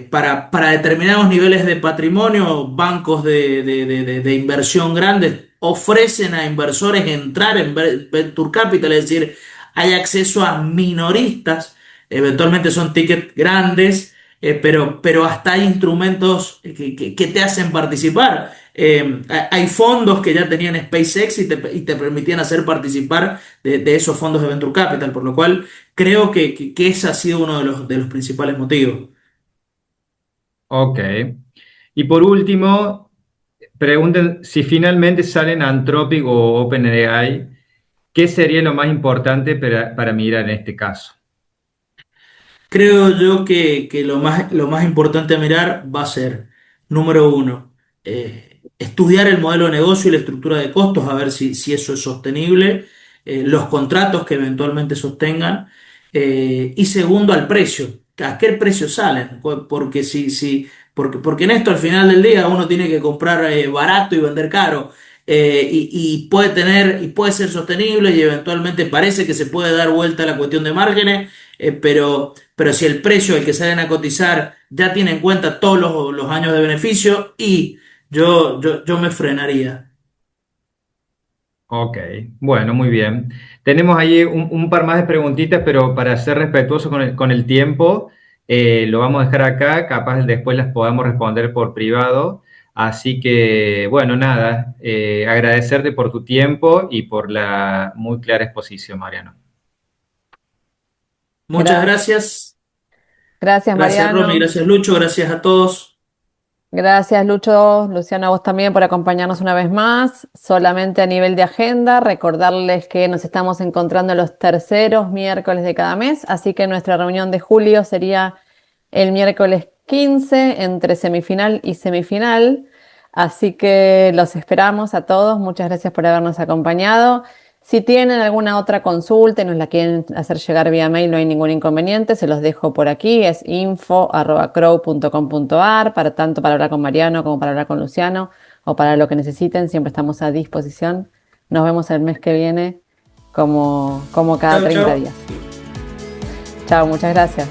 para determinados niveles de patrimonio, bancos de inversión grandes ofrecen a inversores entrar en Venture Capital, es decir, hay acceso a minoristas, eventualmente son tickets grandes, pero hasta hay instrumentos que te hacen participar. Hay fondos que ya tenían SpaceX y te permitían hacer participar de esos fondos de Venture Capital, por lo cual creo que ese ha sido uno de los principales motivos. Ok. Y por último, pregunten si finalmente salen Anthropic o OpenAI, ¿qué sería lo más importante para mirar en este caso? Creo yo que lo más importante a mirar va a ser, número uno, estudiar el modelo de negocio y la estructura de costos, a ver si eso es sostenible, los contratos que eventualmente sostengan, y segundo, al precio, a qué precio salen, porque porque en esto al final del día uno tiene que comprar barato y vender caro. Y puede y puede ser sostenible y eventualmente parece que se puede dar vuelta a la cuestión de márgenes, pero si el precio al que salen a cotizar ya tiene en cuenta todos los años de beneficio, y yo me frenaría. Ok, bueno, muy bien. Tenemos ahí un par más de preguntitas, pero para ser respetuoso con el tiempo, lo vamos a dejar acá, capaz después las podamos responder por privado. Así que, bueno, nada, agradecerte por tu tiempo y por la muy clara exposición, Mariano. Muchas Gracias, gracias. gracias Gracias, Romy. Mariano. Gracias, Lucho. Gracias a todos. Gracias, Lucho, Luciano, a vos también por acompañarnos una vez más. Solamente a nivel de agenda, recordarles que nos estamos encontrando los terceros miércoles de cada mes, así que nuestra reunión de julio sería el miércoles 15 entre semifinal y semifinal. Así que los esperamos a todos. Muchas gracias por habernos acompañado. Si tienen alguna otra consulta y nos la quieren hacer llegar vía mail, no hay ningún inconveniente, se los dejo por aquí, es info@crow.com.ar, tanto para hablar con Mariano como para hablar con Luciano o para lo que necesiten, siempre estamos a disposición. Nos vemos el mes que viene como cada Chau, 30 chau. días. Chao, muchas gracias.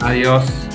Adiós.